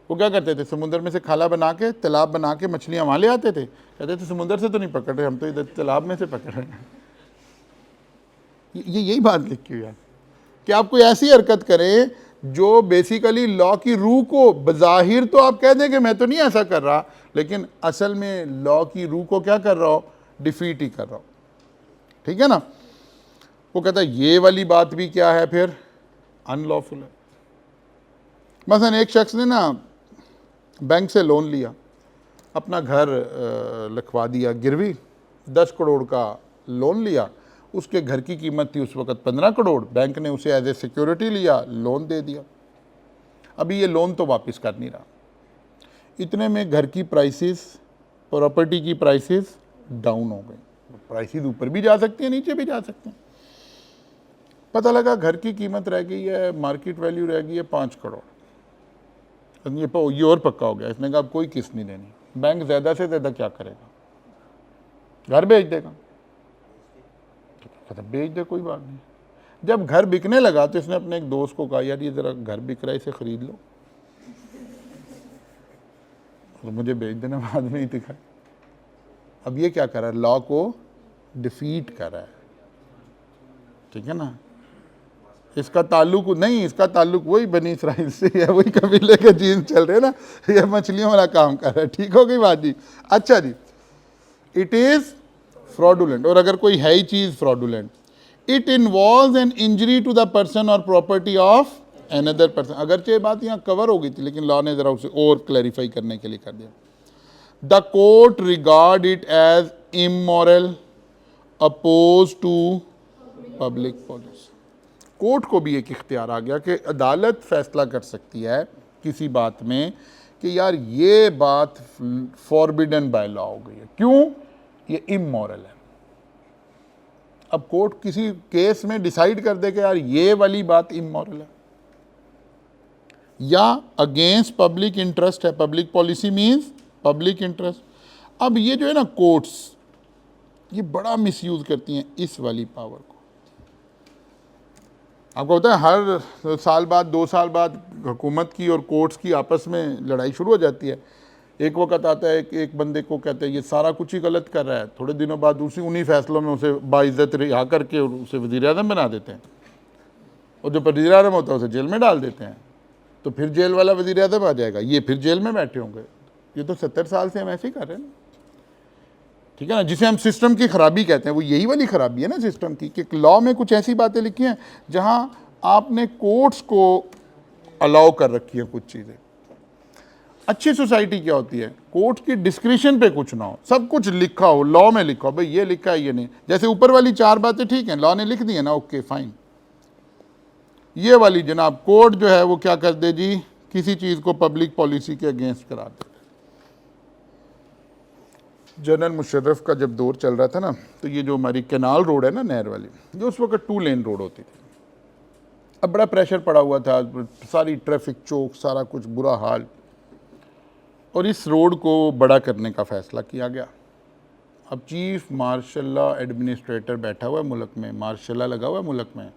वो क्या करते थे, समुंदर में से खाला बना के, तालाब बना के मछलियाँ वहाँ ले आते थे, कहते थे समुंदर से तो नहीं पकड़ रहे, हम तो इधर तालाब में से पकड़ रहे हैं। ये यही बात लिखी हुई है कि आप कोई ऐसी हरकत करें जो बेसिकली लॉ की रूह को, बज़ाहिर तो आप कह दें कि मैं तो नहीं ऐसा कर रहा, लेकिन असल में लॉ की रूह को क्या कर रहा हो, डिफीट ही कर रहा हो, ठीक है ना। वो कहता है ये वाली बात भी क्या है, फिर अनलॉफुल है। मसलन एक शख्स ने ना बैंक से लोन लिया, अपना घर लिखवा दिया गिरवी, 10 करोड़ का लोन लिया, उसके घर की कीमत थी उस वक्त 15 करोड़, बैंक ने उसे एज ए सिक्योरिटी लिया, लोन दे दिया। अभी ये लोन तो वापस कर नहीं रहा, इतने में घर की प्राइसेस, प्रॉपर्टी की प्राइसेस डाउन हो गई। प्राइसेस ऊपर भी जा सकती हैं, नीचे भी जा सकते हैं। पता लगा घर की कीमत रह गई है, मार्केट वैल्यू रह गई है 5 करोड़। ये और पक्का हो गया, इसने कहा अब कोई किस्त नहीं देनी। बैंक ज़्यादा से ज़्यादा क्या करेगा, घर बेच देगा। कहता बेच दे कोई बात नहीं। जब घर बिकने लगा तो इसने अपने एक दोस्त को कहा यार ये ज़रा घर बिक रहा है, इसे ख़रीद लो, तो मुझे बेच देना बाद में ही दिखा। अब ये क्या कर रहा है, लॉ को डिफीट कर रहा है, ठीक है ना। इसका ताल्लुक नहीं, इसका ताल्लुक वही बनी इसराइल से है, वही कबीले के जीन चल रहे ना, ये मछलियों वाला काम कर रहा है, ठीक हो गई बात जी। अच्छा जी, इट इज़ फ्रॉडुलेंट, और अगर कोई है ही चीज़ fraudulent, it involves an injury to the person or property of another person. अगरचे बात यहाँ कवर हो गई थी, लेकिन लॉ ने ज़रा उसे और क्लैरिफाई करने के लिए कर दिया। The court regard it as immoral, opposed to public policy. Court को भी एक इख्तियार आ गया कि अदालत फैसला कर सकती है किसी बात में कि यार ये बात फॉरबिडन बाय लॉ हो गई है, क्यों, ये इमोरल है। अब कोर्ट किसी केस में डिसाइड कर दे कि यार ये वाली बात इमोरल है या अगेंस्ट पब्लिक इंटरेस्ट है। Public policy means public interest. अब ये जो है ना कोर्ट्स, ये बड़ा मिसयूज करती हैं इस वाली पावर को। आपको पता है हर साल बाद 2 साल बाद हुकूमत की और कोर्ट्स की आपस में लड़ाई शुरू हो जाती है। एक वक्त आता है कि एक बंदे को कहते हैं ये सारा कुछ ही गलत कर रहा है, थोड़े दिनों बाद उन्हीं फैसलों में उसे बाइज्जत रिहा करके और उसे वज़ीर आज़म बना देते हैं, और जो वज़ीर आज़म होता है उसे जेल में डाल देते हैं। तो फिर जेल वाला वज़ीर आज़म आ जाएगा, ये फिर जेल में बैठे होंगे। ये तो 70 साल से हम ऐसे ही कर रहे हैं ना, ठीक है ना। जिसे हम सिस्टम की खराबी कहते हैं, वो यही वाली खराबी है ना सिस्टम की, कि लॉ में कुछ ऐसी बातें लिखी हैं जहां आपने कोर्ट्स को अलाउ कर रखी है कुछ चीज़ें। अच्छी सोसाइटी क्या होती है, कोर्ट की डिस्क्रिशन पे कुछ ना हो, सब कुछ लिखा हो, लॉ में लिखा हो, भाई ये लिखा है ये नहीं। जैसे ऊपर वाली 4 बातें ठीक हैं, लॉ ने लिख दी है ना, ओके फाइन। ये वाली जनाब कोर्ट जो है वो क्या कर दे जी, किसी चीज़ को पब्लिक पॉलिसी के अगेंस्ट करा दे। जनरल मुशर्रफ का जब दौर चल रहा था ना, तो ये जो हमारी कैनाल रोड है ना, नहर वाली, जो उस वक्त 2 लेन रोड होती थी। अब बड़ा प्रेशर पड़ा हुआ था, सारी ट्रैफिक चौक, सारा कुछ बुरा हाल, और इस रोड को बड़ा करने का फ़ैसला किया गया। अब चीफ मार्शल एडमिनिस्ट्रेटर बैठा हुआ है मुल्क में, मार्शल लगा हुआ है मुल्क में,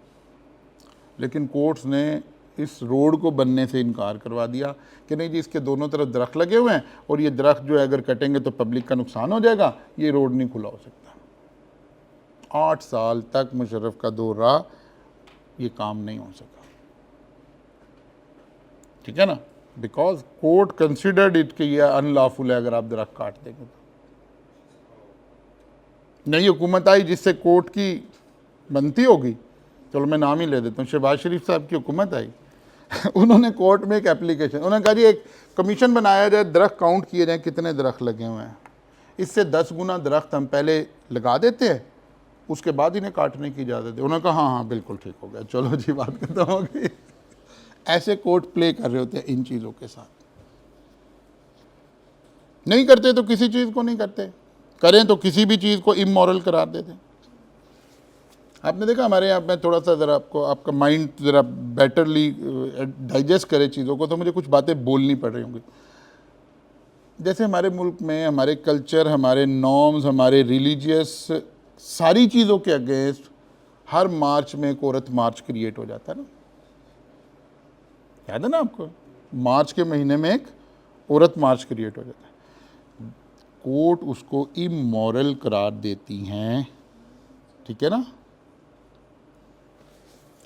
लेकिन कोर्ट्स ने इस रोड को बनने से इनकार करवा दिया कि नहीं जी, इसके दोनों तरफ दरख्त लगे हुए हैं और ये दरख्त जो है अगर कटेंगे तो पब्लिक का नुकसान हो जाएगा, ये रोड नहीं खुला हो सकता। 8 साल तक मुशर्रफ का दौर रहा, ये काम नहीं हो सका, ठीक है ना, बिकॉज कोर्ट कंसिडर्ड इट कि ये अनलॉफुल है अगर आप दरख्त काट देंगे तो। नई हुकूमत आई जिससे कोर्ट की बनती होगी, चलो मैं नाम ही ले देता हूँ, शहबाज शरीफ साहब की हुकूमत आई उन्होंने कोर्ट में एक एप्लीकेशन, उन्होंने कहा जी एक कमीशन बनाया जाए, दरख्त काउंट किए जाए कितने दरख्त लगे हुए हैं, इससे 10 गुना दरख्त हम पहले लगा देते हैं, उसके बाद इन्हें काटने की इजाज़त है। उन्होंने कहा हाँ हाँ बिल्कुल ठीक हो गया, चलो जी बात खत्म हो गई। ऐसे कोर्ट प्ले कर रहे होते हैं इन चीज़ों के साथ। नहीं करते तो किसी चीज़ को नहीं करते, करें तो किसी भी चीज़ को इमोरल करार देते। आपने देखा हमारे यहाँ, मैं थोड़ा सा ज़रा आपको, आपका माइंड ज़रा बेटरली डाइजेस्ट करे चीज़ों को, तो मुझे कुछ बातें बोलनी पड़ रही होंगी। जैसे हमारे मुल्क में हमारे कल्चर, हमारे नॉर्म्स, हमारे रिलीजियस सारी चीज़ों के अगेंस्ट हर मार्च में एक औरत मार्च क्रिएट हो जाता है ना, याद है ना आपको, मार्च के महीने में एक औरत मार्च क्रिएट हो जाता है। कोर्ट उसको इमोरल करार देती हैं, ठीक है ना,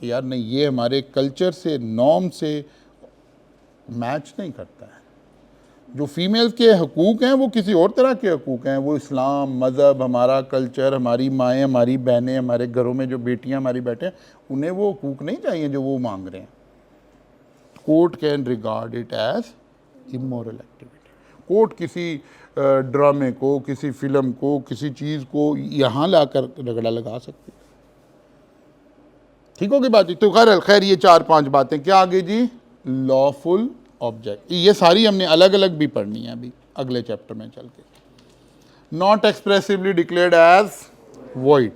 कि यार नहीं ये हमारे कल्चर से, नॉर्म से मैच नहीं करता है। जो फीमेल्स के हकूक़ हैं वो किसी और तरह के हकूक़ हैं, वो इस्लाम, मज़हब, हमारा कल्चर, हमारी माएँ, हमारी बहनें, हमारे घरों में जो बेटियां हमारी बैठे हैं, उन्हें वो हकूक़ नहीं चाहिए जो वो मांग रहे हैं। Court can regard it as immoral activity. Court किसी ड्रामे को, किसी फिल्म को, किसी चीज़ को यहाँ लाकर रगड़ा लगा सकती है। ठीक होगी बात। तो खैर ये 4-5 बातें क्या आ गई जी, लॉफुल ऑब्जेक्ट, ये सारी हमने अलग अलग भी पढ़नी है अभी अगले चैप्टर में चल के। Not expressively declared as void,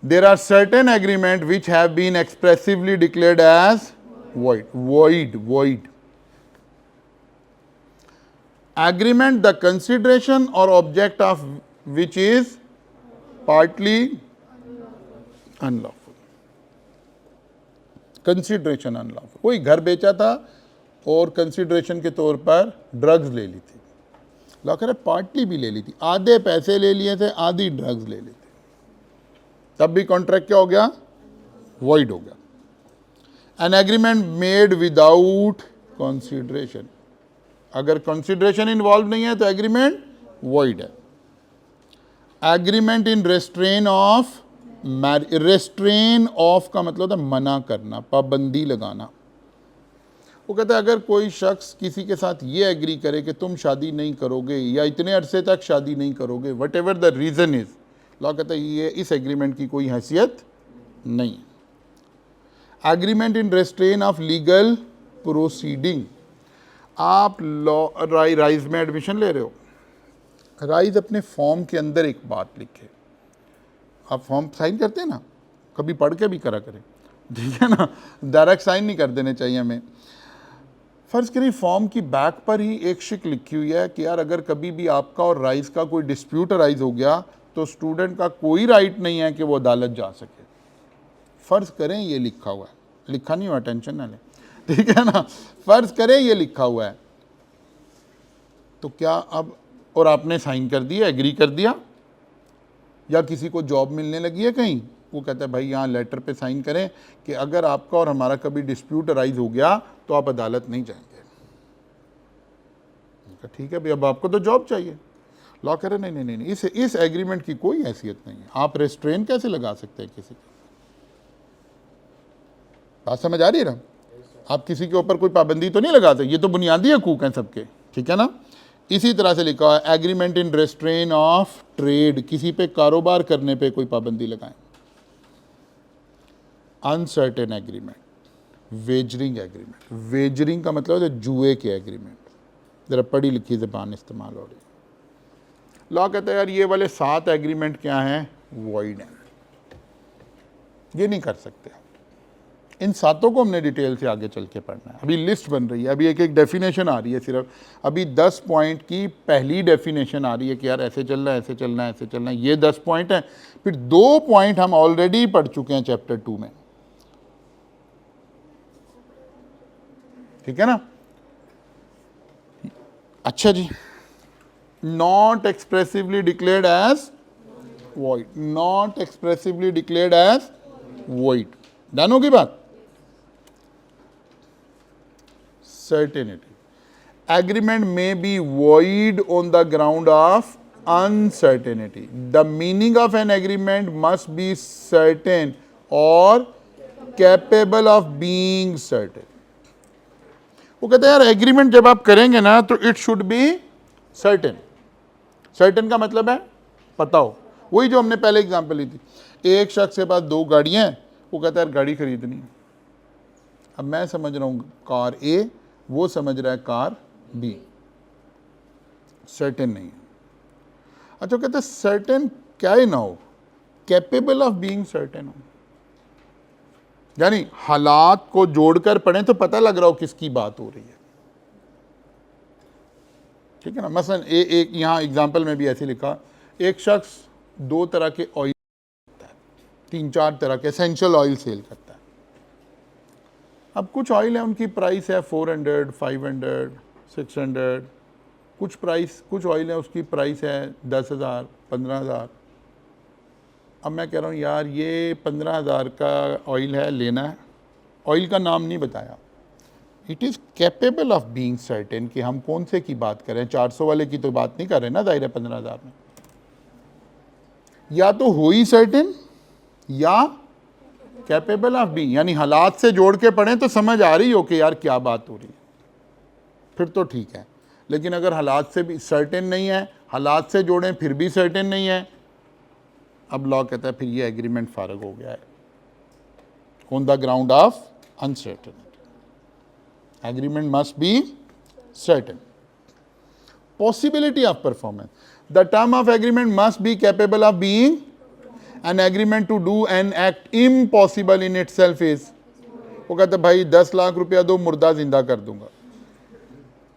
there are certain agreement which have been expressively declared as void, void agreement, the consideration or object of which is partly unlawful, consideration unlawful। कोई घर बेचा था और कंसिडरेशन के तौर पर ड्रग्स ले ली थी, लॉ कह रहा पार्टली भी ले ली थी, आधे पैसे ले लिए थे, आधी ड्रग्स ले ली थी, तब भी कॉन्ट्रैक्ट क्या हो गया, void हो गया। An agreement made without consideration, अगर consideration involved नहीं है तो agreement void है। Agreement in restraint of marriage, restraint of का मतलब है मना करना, पाबंदी लगाना। वो कहता है अगर कोई शख्स किसी के साथ ये एग्री करे कि तुम शादी नहीं करोगे या इतने अरसे तक शादी नहीं करोगे, what ever the reason is, law कहता है ये इस एग्रीमेंट की कोई हैसियत नहीं। Agreement in restrain of legal proceeding, आप लॉ राइज में एडमिशन ले रहे हो, राइज अपने फॉर्म के अंदर एक बात लिखे, आप फॉर्म साइन करते हैं ना, कभी पढ़ के भी करा करें, ठीक है ना, डायरेक्ट साइन नहीं कर देने चाहिए हमें। फ़र्ज़ करें फॉर्म की बैक पर ही एक शिक लिखी हुई है कि यार अगर कभी भी आपका और राइज का कोई डिस्प्यूट राइज हो गया तो स्टूडेंट का कोई राइट नहीं है कि वो अदालत जा सके। फ़र्ज़ करें ये लिखा हुआ है, लिखा नहीं हुआ, टेंशन ना लें, ठीक है ना, फ़र्ज़ करें ये लिखा हुआ है, तो क्या अब, और आपने साइन कर दिया, एग्री कर दिया, या किसी को जॉब मिलने लगी है कहीं, वो कहता है भाई यहाँ लेटर पे साइन करें कि अगर आपका और हमारा कभी डिस्प्यूट अराइज हो गया तो आप अदालत नहीं जाएंगे। ठीक है भाई, अब आपको तो जॉब चाहिए। लॉ कह रहे नहीं नहीं नहीं, इस एग्रीमेंट की कोई हैसियत नहीं है, आप रेस्ट्रेन कैसे लगा सकते हैं किसी की? बात समझ आ रही है ना? आप किसी के ऊपर कोई पाबंदी तो नहीं लगाते, ये तो बुनियादी हकूक हैं सबके, ठीक है ना। इसी तरह से लिखा है agreement in restrain of trade, किसी पे कारोबार करने पे कोई पाबंदी लगाएं। Uncertain agreement, wagering agreement, wagering का मतलब है जुए के एग्रीमेंट, ज़रा पढ़ी लिखी ज़बान इस्तेमाल हो रही। लॉ कहता है यार ये वाले 7 एग्रीमेंट क्या हैं, वॉइड हैं, ये नहीं कर सकते। इन 7 को हमने डिटेल से आगे चल के पढ़ना है, अभी लिस्ट बन रही है, अभी एक एक डेफिनेशन आ रही है, सिर्फ अभी 10 पॉइंट की पहली डेफिनेशन आ रही है कि यार ऐसे चलना है, ऐसे चलना है, ऐसे चलना है, ये 10 पॉइंट हैं। फिर 2 पॉइंट हम ऑलरेडी पढ़ चुके हैं चैप्टर 2 में, ठीक है ना। अच्छा जी, not expressively declared as void, not expressively declared as void, done होगी बात। सर्टेनिटी, एग्रीमेंट में be void on the ground of uncertainty, the meaning of an agreement must be certain or capable of being certain. वो कहते हैं यार agreement जब आप करेंगे ना तो it should be certain. Certain का मतलब है पता हो, वही जो हमने पहले एग्जांपल ली थी, एक शख्स के पास 2 गाड़ियां हैं, वो कहता है यार गाड़ी खरीदनी है, अब मैं समझ रहा हूँ कार ए, वो समझ रहा है कार बी, सर्टेन नहीं है। अच्छा, कहते हैं सर्टेन क्या ही ना हो, कैपेबल ऑफ बीइंग सर्टेन हो, यानी हालात को जोड़कर पढ़ें तो पता लग रहा हो किसकी बात हो रही है, ठीक है ना। मसलन एक यहाँ एग्जाम्पल में भी ऐसे लिखा, एक शख्स 2 तरह के ऑयल करता है, 3-4 तरह के एसेंशियल ऑयल सेल करता है। अब कुछ ऑयल है उनकी प्राइस है 400, 500, 600, कुछ ऑयल है उसकी प्राइस है 10,000, 15,000। अब मैं कह रहा हूँ यार ये 15,000 का ऑयल है, लेना है, ऑयल का नाम नहीं बताया, it is capable of being certain कि हम कौन से की बात करें, 400 वाले की तो बात नहीं कर रहे ना, जाहिर है 15,000 में। या तो हो ही सर्टेन या कैपेबल ऑफ बीइंग, यानी हालात से जोड़ के पढ़ें तो समझ आ रही हो कि यार क्या बात हो रही है, फिर तो ठीक है। लेकिन अगर हालात से भी सर्टेन नहीं है, हालात से जोड़ें फिर भी सर्टेन नहीं है, अब लॉ कहता है फिर ये एग्रीमेंट फारग हो गया है, on the ground of uncertainty. Agreement must be certain. Possibility of performance, the term of agreement must be capable of being an agreement to do an act impossible in itself is, वो कहते भाई 10 लाख रुपया दो, मुर्दा जिंदा कर दूंगा,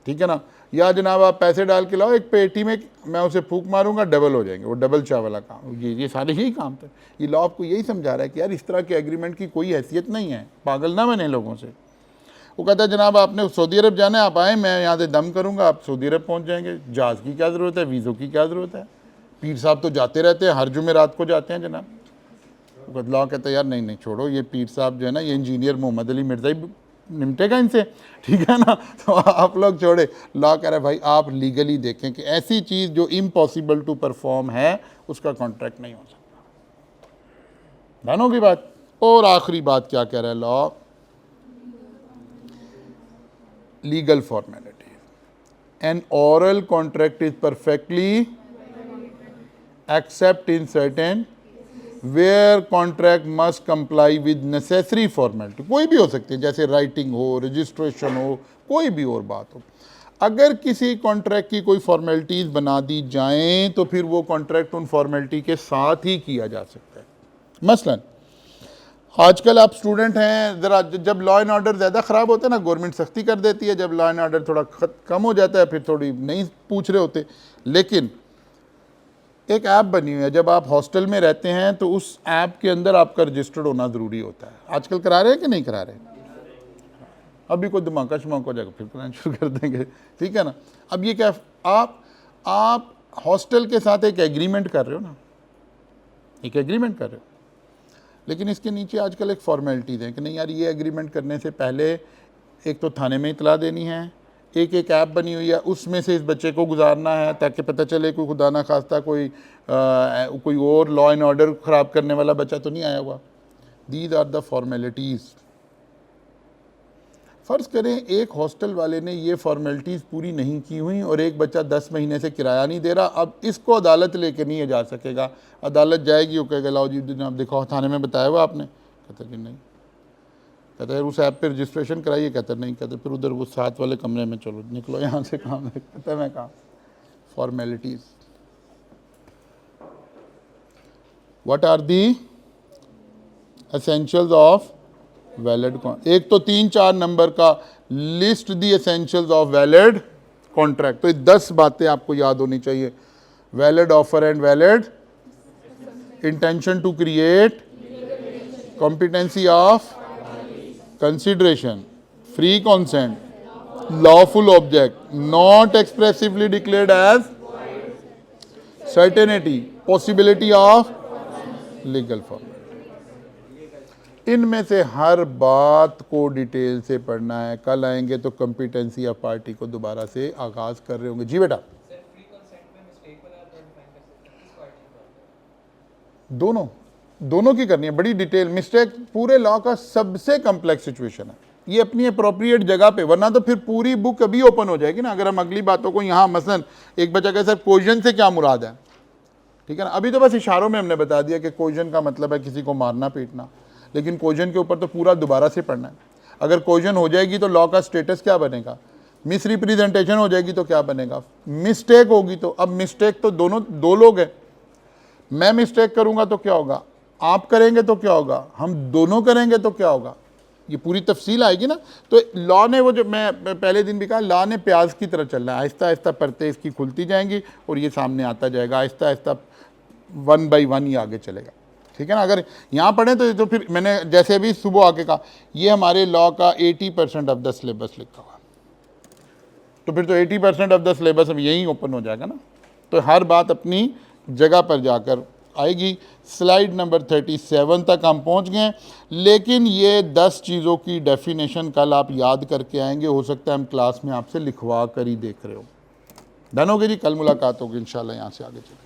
ठीक है ना। या जनाब आप पैसे डाल के लाओ एक पेटी में, मैं उसे फूंक मारूंगा, डबल हो जाएंगे, वो डबल चाह वाला काम, ये सारे ही काम थे। ये लॉ आपको यही समझा रहा है कि यार इस तरह के एग्रीमेंट की कोई हैसियत नहीं है, पागल ना बने लोगों से। वो कहता है जनाब आपने सऊदी अरब जाना है, आप आए, मैं यहाँ से दम करूँगा, आप सऊदी अरब पहुँच जाएंगे, जहाज़ की क्या ज़रूरत है, वीज़ों की क्या ज़रूरत है, पीर साहब तो जाते रहते हैं, हर जुमेरात को जाते हैं जनाब। वो लॉ कहता है यार नहीं नहीं छोड़ो, ये पीर साहब जो है ना, ये इंजीनियर मोहम्मद अली मिर्ज़ा ही निपटेगा इनसे, ठीक है ना, तो आप लोग छोड़े। लॉ कह रहा है भाई आप लीगली देखें कि ऐसी चीज़ जो इम्पॉसिबल टू परफॉर्म है उसका कॉन्ट्रैक्ट नहीं हो सकता। डन होगी बात। और आखिरी बात क्या कह रहा है law, legal formality, an oral contract is perfectly except in certain where contract must comply with necessary formality. कोई भी हो सकती है, जैसे राइटिंग हो, रजिस्ट्रेशन हो, कोई भी और बात हो। अगर किसी कॉन्ट्रैक्ट की कोई फॉर्मेलिटीज़ बना दी जाएं तो फिर वो कॉन्ट्रैक्ट उन फॉर्मेलिटी के साथ ही किया जा सकता है। मसलन आजकल आप स्टूडेंट हैं, ज़रा जब लॉ एंड ऑर्डर ज़्यादा ख़राब होता है ना, गवर्नमेंट सख्ती कर देती है, जब लॉ एंड ऑर्डर थोड़ा कम हो जाता है फिर थोड़ी नहीं पूछ रहे होते। लेकिन एक ऐप बनी हुई है, जब आप हॉस्टल में रहते हैं तो उस ऐप के अंदर आपका रजिस्टर्ड होना ज़रूरी होता है। आजकल करा रहे हैं कि नहीं करा रहे? अभी कोई धमाका शमाका हो जाएगा फिर कराना शुरू कर देंगे, ठीक है ना। अब ये क्या, आप हॉस्टल के साथ एक एग्रीमेंट कर रहे हो ना, एक एग्रीमेंट कर रहे हो, लेकिन इसके नीचे आजकल एक फॉर्मेलिटीज़ है कि नहीं यार, ये एग्रीमेंट करने से पहले एक तो थाने में इतला देनी है, एक ऐप बनी हुई है उसमें से इस बच्चे को गुजारना है ताकि पता चले कोई खुदा ना खास्ता कोई और लॉ एंड ऑर्डर ख़राब करने वाला बच्चा तो नहीं आया हुआ। These are the formalities. फ़र्ज़ करें एक हॉस्टल वाले ने ये फॉर्मेलिटीज़ पूरी नहीं की हुई और एक बच्चा 10 महीने से किराया नहीं दे रहा, अब इसको अदालत लेके नहीं जा सकेगा। अदालत जाएगी, वो कहेगा लाओ जी जनाब देखो थाने में बताया हुआ आपने, कहता कि नहीं, कहता है उस ऐप पे रजिस्ट्रेशन कराइए, कहता नहीं, कहते फिर उधर वो साथ वाले कमरे में चलो निकलो यहाँ से, काम कहता है मैं काम formalities. What are the essentials of valid, एक तो 3-4 नंबर का लिस्ट दी एसेंशियल्स ऑफ वैलिड कॉन्ट्रैक्ट। तो ये 10 बातें आपको याद होनी चाहिए। Valid offer and valid intention to create, competency of consideration, free consent, lawful object, not expressively declared as certainty, possibility of legal form. इनमें से हर बात को डिटेल से पढ़ना है। कल आएंगे तो कॉम्पिटेंसी ऑफ पार्टी को दोबारा से आगाज कर रहे होंगे। जी बेटा, दोनों की करनी है बड़ी डिटेल। मिस्टेक पूरे लॉ का सबसे कॉम्प्लेक्स सिचुएशन है, ये अपनी अप्रोप्रिएट जगह पे, वरना तो फिर पूरी बुक अभी ओपन हो जाएगी ना। अगर हम अगली बातों को यहाँ मसलन एक बच्चा कहे सर कोजन से क्या मुराद है, ठीक है ना, अभी तो बस इशारों में हमने बता दिया कि कोजन का मतलब है किसी को मारना पीटना, लेकिन कोजन के ऊपर तो पूरा दोबारा से पढ़ना है। अगर कोजन हो जाएगी तो लॉ का स्टेटस क्या बनेगा, मिस रिप्रेजेंटेशन हो जाएगी तो क्या बनेगा, मिस्टेक होगी तो, अब मिस्टेक तो दो लोग हैं, मैं मिस्टेक करूंगा तो क्या होगा, आप करेंगे तो क्या होगा, हम दोनों करेंगे तो क्या होगा, ये पूरी तफसील आएगी ना। तो लॉ ने वो जो मैं पहले दिन भी कहा, लॉ ने प्याज की तरह चलना है, आहिस्ता आहिस्ता परतें इसकी खुलती जाएंगी और ये सामने आता जाएगा, आहिस्ता आहिस्ता 1 by 1 ही आगे चलेगा, ठीक है ना। अगर यहाँ पढ़ें तो फिर मैंने जैसे अभी सुबह आके कहा, ये हमारे लॉ का 80% ऑफ द सिलेबस लिखा हुआ, तो फिर तो 80% ऑफ द सिलेबस अब यहीं ओपन हो जाएगा ना। तो हर बात अपनी जगह पर जाकर आएगी। स्लाइड नंबर 37 तक हम पहुँच गए, लेकिन ये 10 चीज़ों की डेफिनेशन कल आप याद करके आएंगे। हो सकता है हम क्लास में आपसे लिखवा कर ही देख रहे हो। डन हो गई जी, कल मुलाकात होगी इंशाल्लाह। यहाँ से आगे चलें।